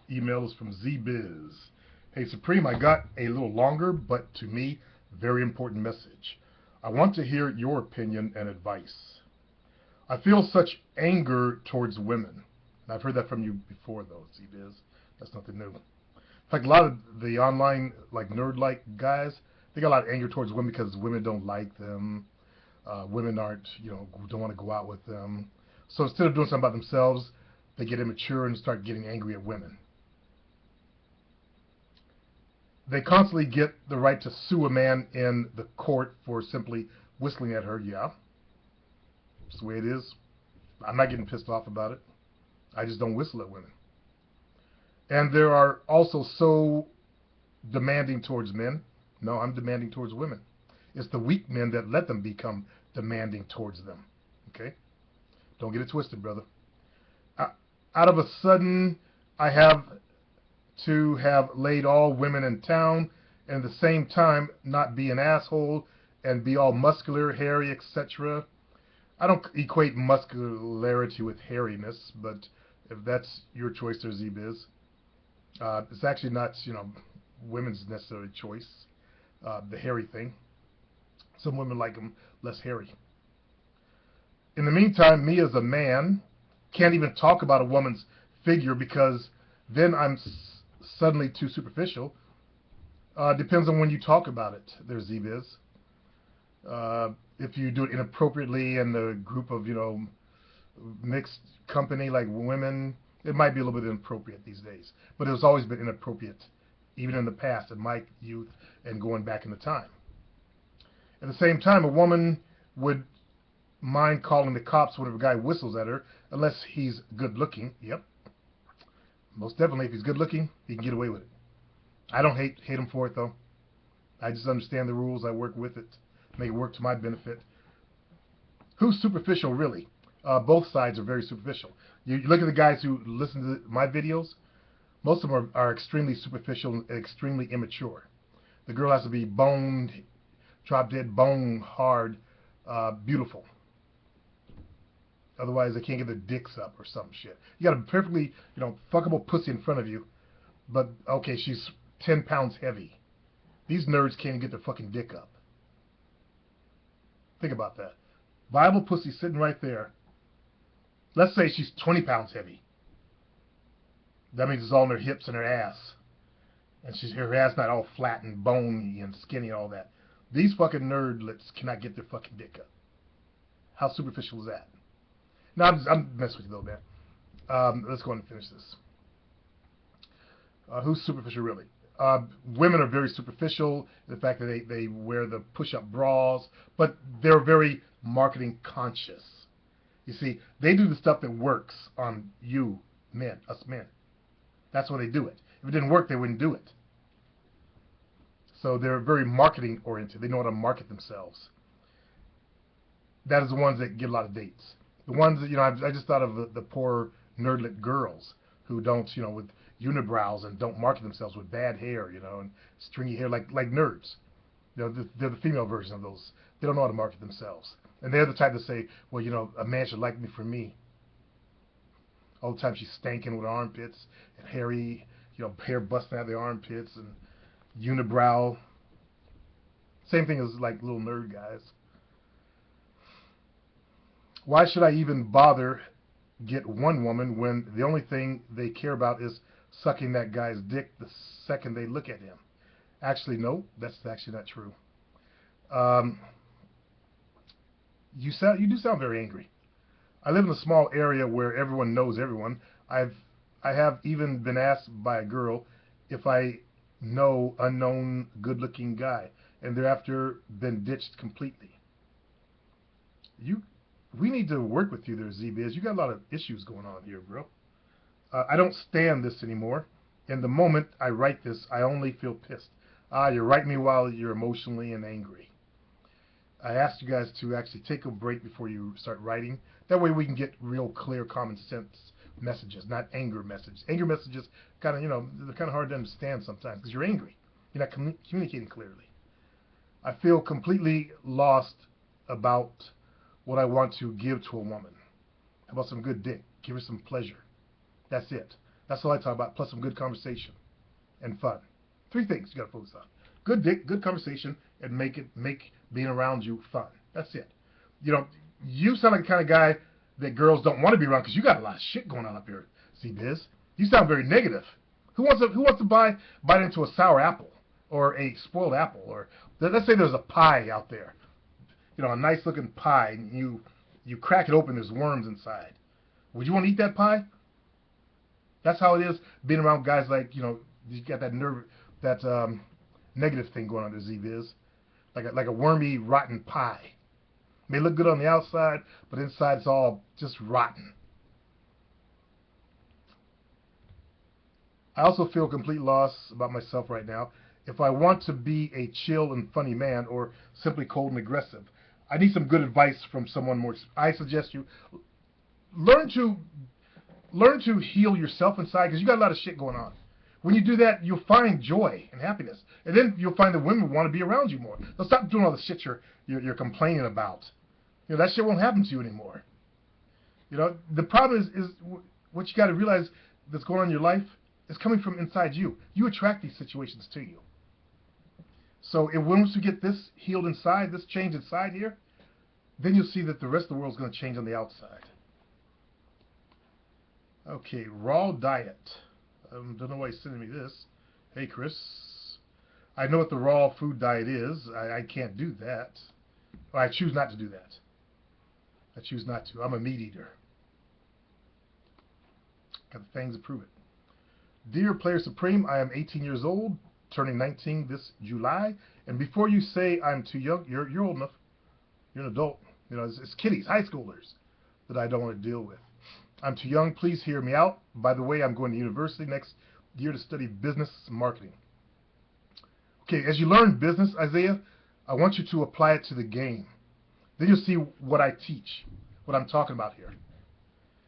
email is from ZBiz. Hey Supreme, I got a little longer, but to me, very important message. I want to hear your opinion and advice. I feel such anger towards women. And I've heard that from you before, though, ZBiz. That's nothing new. In fact, a lot of the online, like nerd-like guys, they got a lot of anger towards women because women don't like them. Women aren't, don't want to go out with them. So instead of doing something about themselves, they get immature and start getting angry at women. They constantly get the right to sue a man in the court for simply whistling at her. Yeah, that's the way it is. I'm not getting pissed off about it. I just don't whistle at women. And there are also so demanding towards men. No, I'm demanding towards women. It's the weak men that let them become demanding towards them. Okay? Don't get it twisted, brother. Out of a sudden, I have to have laid all women in town and at the same time not be an asshole and be all muscular, hairy, etc. I don't equate muscularity with hairiness, but if that's your choice, there's ZBiz. It's actually not, women's necessary choice, the hairy thing. Some women like them less hairy. In the meantime, me as a man can't even talk about a woman's figure because then I'm suddenly too superficial. Depends on when you talk about it. There's ZBiz. If you do it inappropriately in a group of, mixed company like women, it might be a little bit inappropriate these days. But it's always been inappropriate, even in the past, in my youth and going back in the time. At the same time, a woman would mind calling the cops whenever a guy whistles at her, unless he's good looking. Yep. Most definitely, if he's good looking, he can get away with it. I don't hate him for it, though. I just understand the rules. I work with it, make it work to my benefit. Who's superficial, really? Both sides are very superficial. You look at the guys who listen to my videos, most of them are extremely superficial and extremely immature. The girl has to be boned, drop dead, bone hard, beautiful. Otherwise, they can't get their dicks up or some shit. You got a perfectly, fuckable pussy in front of you, but, okay, she's 10 pounds heavy. These nerds can't get their fucking dick up. Think about that. Viable pussy sitting right there. Let's say she's 20 pounds heavy. That means it's all in her hips and her ass. And her ass not all flat and bony and skinny and all that. These fucking nerdlets cannot get their fucking dick up. How superficial is that? No, I'm messing with you though, man. Let's go on and finish this. Who's superficial really? Women are very superficial. The fact that they wear the push-up bras, but they're very marketing conscious. You see, they do the stuff that works on you, men, us men. That's why they do it. If it didn't work, they wouldn't do it. So they're very marketing oriented. They know how to market themselves. That is the ones that get a lot of dates. The ones that, I just thought of the poor nerdlet girls who don't, with unibrows and don't market themselves with bad hair, and stringy hair like nerds. They're the female version of those. They don't know how to market themselves. And they're the type to say, well, a man should like me for me. All the time she's stanking with armpits and hairy, hair busting out of the armpits and unibrow. Same thing as like little nerd guys. Why should I even bother get one woman when the only thing they care about is sucking that guy's dick the second they look at him? Actually, no, that's actually not true. You do sound very angry. I live in a small area where everyone knows everyone. I have even been asked by a girl if I know unknown good-looking guy, and thereafter been ditched completely. We need to work with you there, ZBiz. You got a lot of issues going on here, bro. I don't stand this anymore. In the moment I write this, I only feel pissed. You write me while you're emotionally and angry. I asked you guys to actually take a break before you start writing. That way we can get real clear, common sense messages, not anger messages. Anger messages kind of, they're kind of hard to understand sometimes because you're angry. You're not communicating clearly. I feel completely lost about what I want to give to a woman. How about some good dick? Give her some pleasure. That's it. That's all I talk about, plus some good conversation and fun. Three things you got to focus on: good dick, good conversation, and make being around you fun. That's it. You know, you sound like the kind of guy that girls don't want to be around because you got a lot of shit going on up here. See, Biz, you sound very negative. Who wants to bite into a sour apple or a spoiled apple, or let's say there's a pie out there, you know, a nice looking pie, and you crack it open, there's worms inside. Would you want to eat that pie? That's how it is being around guys like, you know, you got that negative thing going on there, Z-Biz. Like a wormy, rotten pie. May look good on the outside, but inside it's all just rotten. I also feel complete loss about myself right now. If I want to be a chill and funny man, or simply cold and aggressive, I need some good advice from someone more. I suggest you learn to heal yourself inside, because you got a lot of shit going on. When you do that, you'll find joy and happiness, and then you'll find that women want to be around you more. They'll stop doing all the shit you're complaining about. You know, that shit won't happen to you anymore. You know, the problem is what you got to realize that's going on in your life is coming from inside you. You attract these situations to you. So once you get this healed inside, this change inside here, then you'll see that the rest of the world's going to change on the outside. Okay, raw diet. Don't know why he's sending me this. Hey, Chris. I know what the raw food diet is. I can't do that. Well, I choose not to do that. I choose not to. I'm a meat eater. Got the fangs to prove it. Dear Player Supreme, I am 18 years old, turning 19 this July. And before you say I'm too young, you're old enough. You're an adult. You know, it's kiddies, high schoolers that I don't want to deal with. I'm too young. Please hear me out. By the way, I'm going to university next year to study business marketing. Okay, as you learn business, Isaiah, I want you to apply it to the game. Then you'll see what I teach, what I'm talking about here.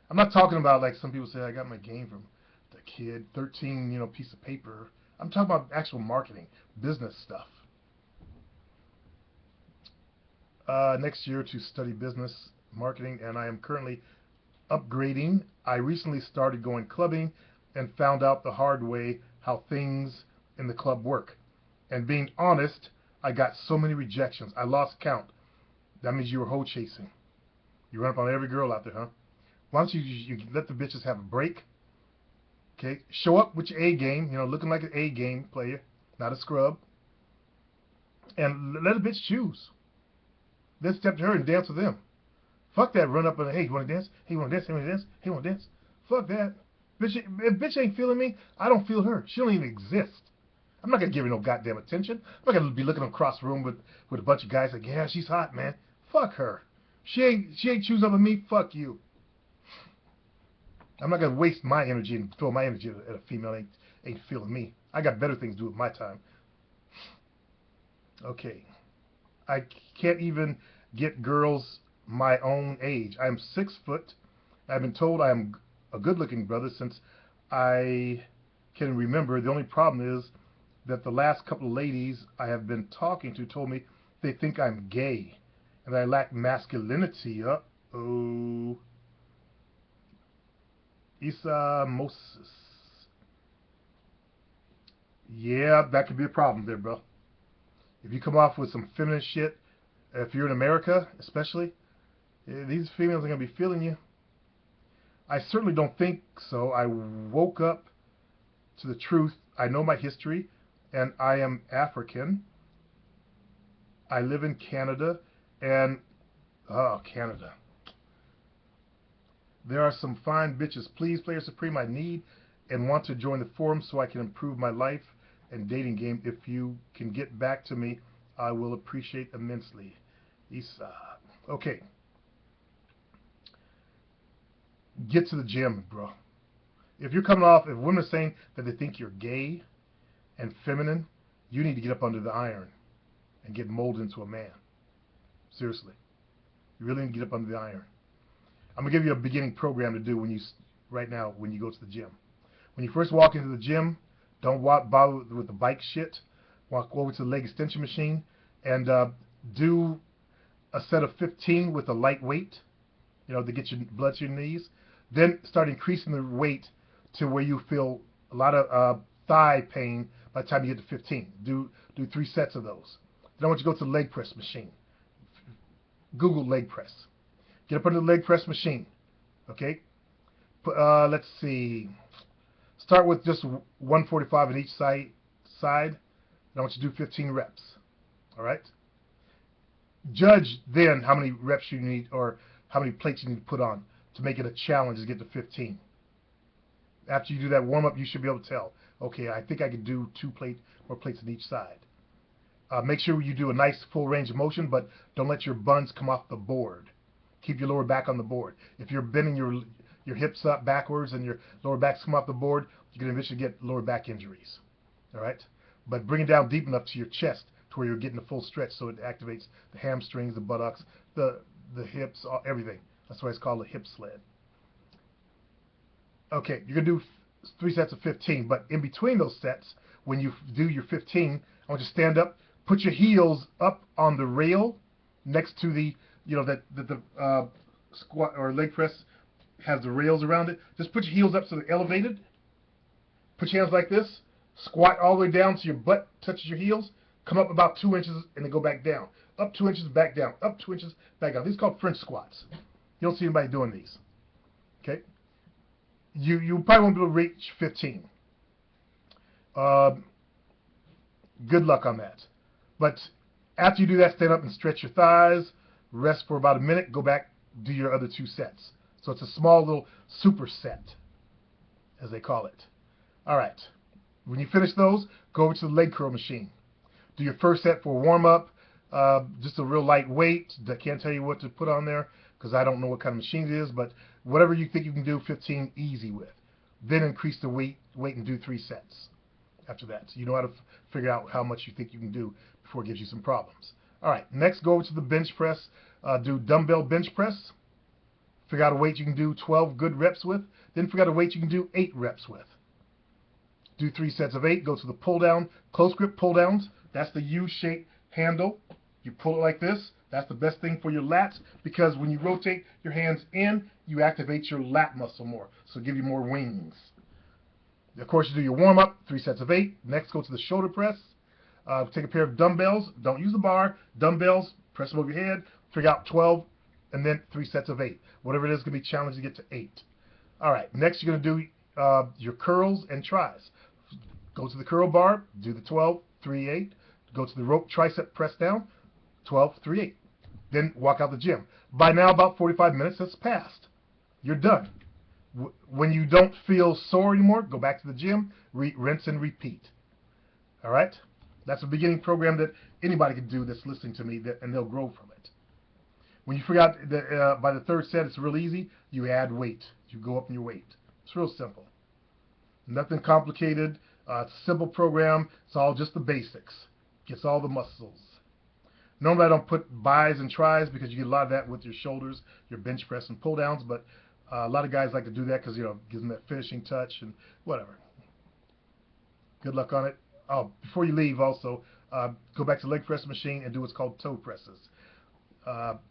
I'm not talking about like some people say I got my game from the kid, 13, you know, piece of paper. I'm talking about actual marketing, business stuff. Next year to study business marketing, and I am currently upgrading. I recently started going clubbing and found out the hard way how things in the club work. And being honest, I got so many rejections. I lost count. That means you were hoe chasing. You run up on every girl out there, huh? Why don't you let the bitches have a break? Okay, show up with your A game, you know, looking like an A game player, not a scrub. And let a bitch choose. Then step to her and dance with them. Fuck that run up and, hey, you want to dance? Hey, you want to dance? Hey, you want to dance? Hey, you want to dance? Fuck that. Bitch, if bitch ain't feeling me, I don't feel her. She don't even exist. I'm not going to give her no goddamn attention. I'm not going to be looking across the room with a bunch of guys like, yeah, she's hot, man. Fuck her. She ain't choosing up with me. Fuck you. I'm not going to waste my energy and throw my energy at a female ain't feeling me. I got better things to do with my time. Okay. I can't even get girls my own age. I'm 6 foot. I've been told I am a good-looking brother since I can remember. The only problem is that the last couple of ladies I have been talking to told me they think I'm gay and that I lack masculinity. Uh-oh. Isa Moses. Yeah, that could be a problem there, bro. If you come off with some feminine shit, if you're in America especially, these females are going to be feeling you. I certainly don't think so. I woke up to the truth. I know my history, and I am African. I live in Canada, and Canada. There are some fine bitches. Please, Player Supreme, I need and want to join the forum so I can improve my life and dating game. If you can get back to me, I will appreciate immensely. Isa. Okay. Get to the gym, bro. If you're coming off, if women are saying that they think you're gay and feminine, you need to get up under the iron and get molded into a man. Seriously. You really need to get up under the iron. I'm going to give you a beginning program to do right now when you go to the gym. When you first walk into the gym, don't bother with the bike shit. Walk over to the leg extension machine and do a set of 15 with a light weight, you know, to get your blood to your knees. Then start increasing the weight to where you feel a lot of thigh pain by the time you get to 15. Do 3 sets of those. Then I want you to go to the leg press machine. Google leg press. Get up under the leg press machine. Okay? Let's see. Start with just 145 on each side. And I want you to do 15 reps. All right? Judge then how many reps you need or how many plates you need to put on to make it a challenge to get to 15. After you do that warm-up, you should be able to tell, okay, I think I could do 2 more plates on each side. Make sure you do a nice full range of motion, but don't let your buns come off the board. Keep your lower back on the board. If you're bending your hips up backwards and your lower back's come off the board, you're going to eventually get lower back injuries. All right? But bring it down deep enough to your chest to where you're getting a full stretch so it activates the hamstrings, the buttocks, the hips, everything. That's why it's called a hip sled. Okay, you're going to do 3 sets of 15, but in between those sets, when you do your 15, I want you to stand up, put your heels up on the rail next to the, that the squat or leg press has the rails around it. Just put your heels up so they're elevated. Put your hands like this. Squat all the way down so your butt touches your heels. Come up about 2 inches and then go back down. Up 2 inches, back down. Up 2 inches, back down. These are called French squats. You don't see anybody doing these. Okay? You probably won't be able to reach 15. Good luck on that. But after you do that, stand up and stretch your thighs. Rest for about a minute. Go back, do your other 2 sets. So it's a small little superset, as they call it. All right. When you finish those, go over to the leg curl machine. Do your first set for warm-up. Just a real light weight. I can't tell you what to put on there because I don't know what kind of machine it is, but whatever you think you can do 15 easy with. Then increase the weight and do 3 sets after that. So you know how to figure out how much you think you can do before it gives you some problems. All right, next go over to the bench press. Do dumbbell bench press. Figure out a weight you can do 12 good reps with. Then figure out a weight you can do 8 reps with. Do 3 sets of 8. Go to the pull down, close grip pull downs. That's the U-shaped handle. You pull it like this. That's the best thing for your lats because when you rotate your hands in, you activate your lat muscle more. So give you more wings. Of course, you do your warm-up, 3 sets of 8. Next, go to the shoulder press. Take a pair of dumbbells. Don't use the bar. Dumbbells, press them over your head. Figure out 12, and then 3 sets of 8. Whatever it is, going to be challenged to get to 8. All right, next you're going to do your curls and tries. Go to the curl bar, do the 12, 3, 8. Go to the rope tricep press down, 12, 3, 8. Then walk out the gym. By now, about 45 minutes has passed. You're done. When you don't feel sore anymore, go back to the gym, rinse and repeat. All right? That's a beginning program that anybody can do that's listening to me, and they'll grow from it. When you figure out that by the 3rd set, it's real easy, you add weight. You go up in your weight. It's real simple. Nothing complicated. It's a simple program. It's all just the basics. Gets all the muscles. Normally, I don't put buys and tries because you get a lot of that with your shoulders, your bench press and pull downs, but a lot of guys like to do that because, it gives them that finishing touch and whatever. Good luck on it. Oh, before you leave also, go back to the leg press machine and do what's called toe presses.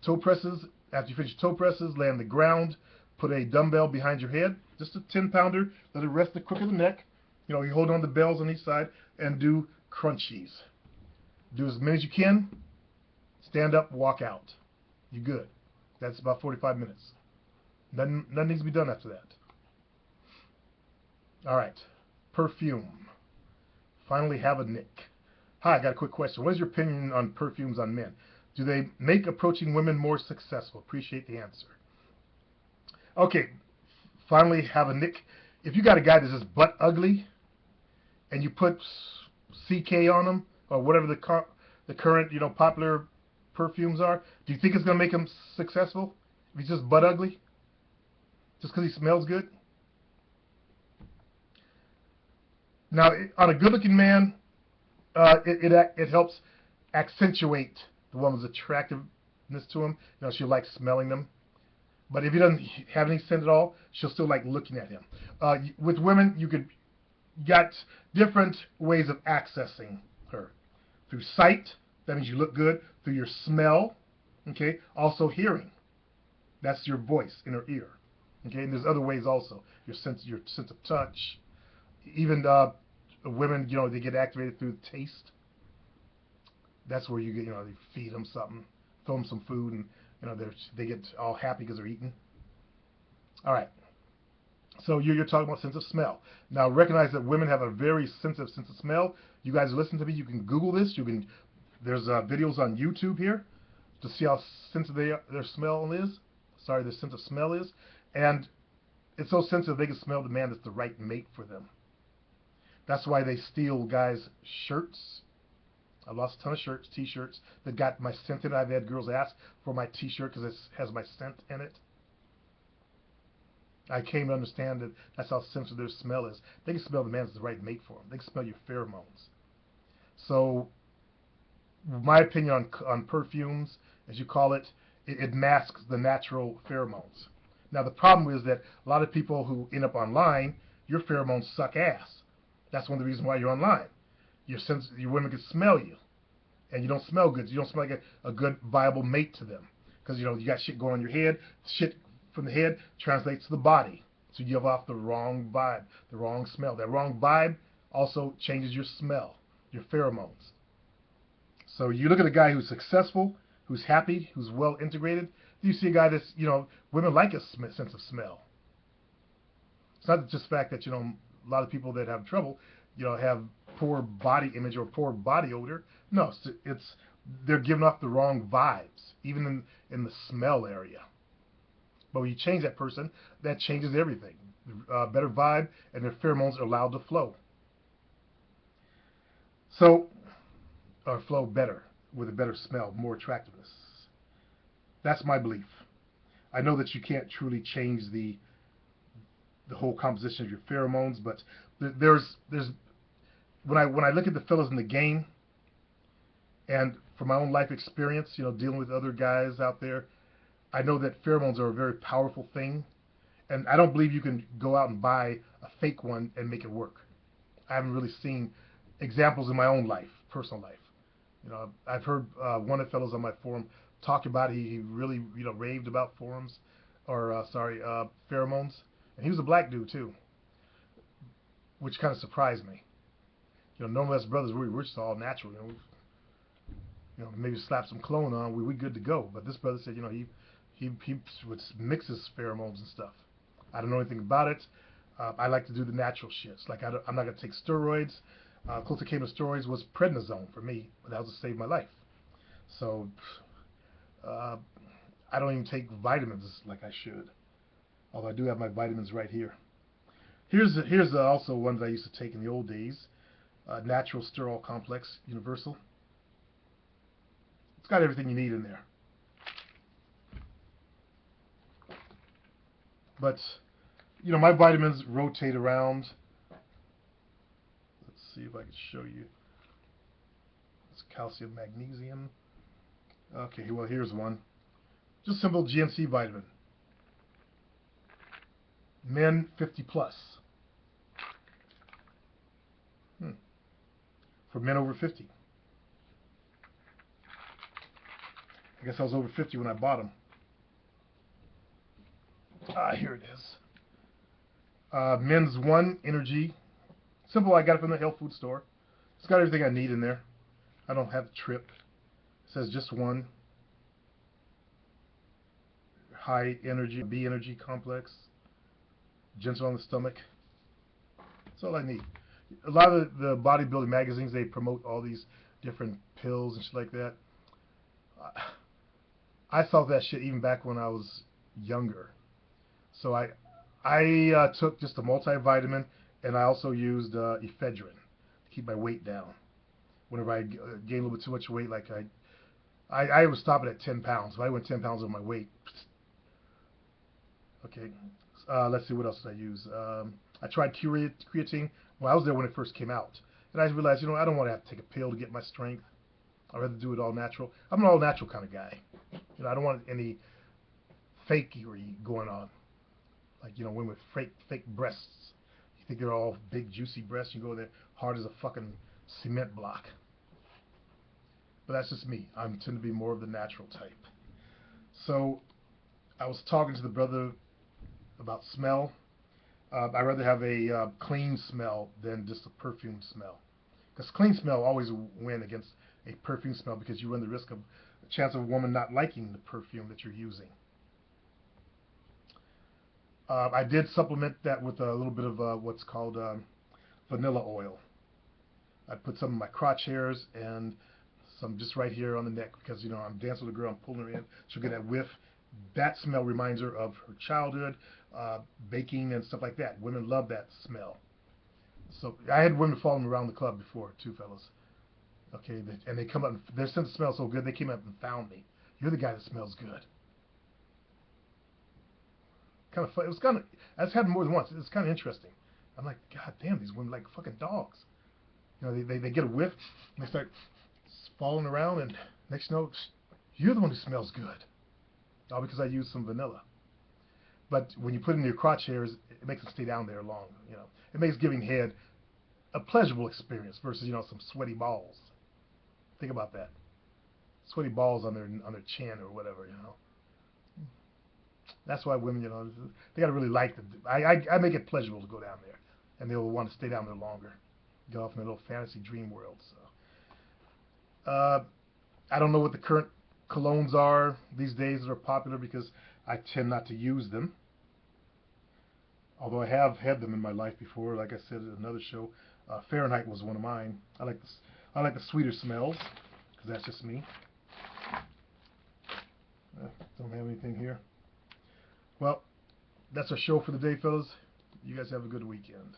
Toe presses, after you finish toe presses, lay on the ground, put a dumbbell behind your head, just a 10-pounder, let it rest the crook of the neck. You hold on the bells on each side and do crunchies. Do as many as you can. Stand up, walk out. You're good. That's about 45 minutes. Nothing needs to be done after that. All right. Perfume. Finally have a nick. Hi, I got a quick question. What is your opinion on perfumes on men? Do they make approaching women more successful? Appreciate the answer. Okay. Finally have a nick. If you got a guy that's just butt ugly and you put CK on him or whatever the current popular perfumes are, do you think it's going to make him successful if he's just butt ugly? Just because he smells good? Now, on a good-looking man, it helps accentuate the woman's attractiveness to him. She'll like smelling them. But if he doesn't have any scent at all, she'll still like looking at him. With women, you got different ways of accessing her. Through sight, that means you look good. Through your smell, okay? Also hearing. That's your voice in her ear. Okay, and there's other ways also. your sense of touch. Even women, they get activated through taste. That's where you get, they feed them something, throw them some food, and they get all happy because they're eating. All right. So you're talking about sense of smell. Now recognize that women have a very sensitive sense of smell. You guys listen to me. You can Google this. There's videos on YouTube here to see how sensitive their smell is. Sorry, their sense of smell is, and it's so sensitive they can smell the man that's the right mate for them. That's why they steal guys' shirts. I've lost a ton of shirts, T-shirts that got my scent in it. I've had girls ask for my T-shirt because it has my scent in it. I came to understand that that's how sensitive their smell is. They can smell the man that's the right mate for them. They can smell your pheromones. So, my opinion on perfumes, as you call it, it masks the natural pheromones. Now, the problem is that a lot of people who end up online, your pheromones suck ass. That's one of the reasons why you're online. Your women can smell you, and you don't smell good. You don't smell like a good, viable mate to them, because you got shit going on your head. Shit from the head translates to the body, so you give off the wrong vibe, the wrong smell. That wrong vibe also changes your smell, your pheromones. So you look at a guy who's successful, who's happy, who's well integrated. You see a guy that's, women like a sense of smell. It's not just the fact that, a lot of people that have trouble, have poor body image or poor body odor. No, they're giving off the wrong vibes, even in the smell area. But when you change that person, that changes everything. Better vibe, and their pheromones are allowed to flow. So, or flow better, with a better smell, more attractiveness. That's my belief. I know that you can't truly change the whole composition of your pheromones, but there's when I look at the fellas in the game, and from my own life experience, dealing with other guys out there, I know that pheromones are a very powerful thing, and I don't believe you can go out and buy a fake one and make it work. I haven't really seen examples in my own life, personal life. I've heard one of the fellows on my forum talk about it. He really, raved about pheromones, and he was a black dude too, which kind of surprised me. Normally as brothers, we're just all natural. Maybe slap some cologne on, we good to go. But this brother said, he would mix his pheromones and stuff. I don't know anything about it. I like to do the natural shits. Like I'm not gonna take steroids. Closest I came to steroids was prednisone for me, but that was to save my life. So I don't even take vitamins like I should. Although I do have my vitamins right here. Here's also ones I used to take in the old days. Natural Sterol Complex Universal. It's got everything you need in there. But, my vitamins rotate around. Let's see if I can show you. It's calcium, magnesium. Okay, well, here's one. Just simple GNC vitamin. Men 50 plus. For men over 50. I guess I was over 50 when I bought them. Here it is. Men's One Energy. Simple, I got it from the health food store. It's got everything I need in there. I don't have a trip. It says just one. High energy, B energy complex. Gentle on the stomach. That's all I need. A lot of the bodybuilding magazines, they promote all these different pills and shit like that. I thought that shit even back when I was younger. So I took just a multivitamin, and I also used ephedrine to keep my weight down. Whenever I gained a little bit too much weight, like I was stopping at 10 pounds. If I went 10 pounds over my weight. Okay, let's see, what else did I use? I tried creatine. Well, I was there when it first came out. And I realized, I don't want to have to take a pill to get my strength. I'd rather do it all natural. I'm an all natural kind of guy. I don't want any fakery going on. Like, women with fake breasts. You think they're all big, juicy breasts. You go there hard as a fucking cement block. But that's just me. I tend to be more of the natural type. So, I was talking to the brother about smell. I'd rather have a clean smell than just a perfume smell. Because clean smell always win against a perfume smell because you run the risk of the chance of a woman not liking the perfume that you're using. I did supplement that with a little bit of what's called vanilla oil. I put some of my crotch hairs and some just right here on the neck because I'm dancing with a girl, I'm pulling her in. She'll get that whiff. That smell reminds her of her childhood, baking and stuff like that. Women love that smell. So I had women following me around the club before too, fellas. Okay, and they come up. And their sense of smell so good, they came up and found me. You're the guy that smells good. Kind of fun. It was kind of. I've had more than once. It's kind of interesting. I'm like, God damn, these women like fucking dogs. They get a whiff and they start falling around, and next you know, you're the one who smells good. All because I used some vanilla. But when you put it in your crotch hairs, it makes it stay down there long. It makes giving head a pleasurable experience versus some sweaty balls. Think about that. Sweaty balls on their chin or whatever. That's why women, they gotta really like I make it pleasurable to go down there, and they'll want to stay down there longer, get off in their little fantasy dream world. So, I don't know what the current colognes are these days that are popular because I tend not to use them. Although I have had them in my life before, like I said in another show, Fahrenheit was one of mine. I like the sweeter smells because that's just me. Don't have anything here. Well, that's our show for the day, fellas. You guys have a good weekend.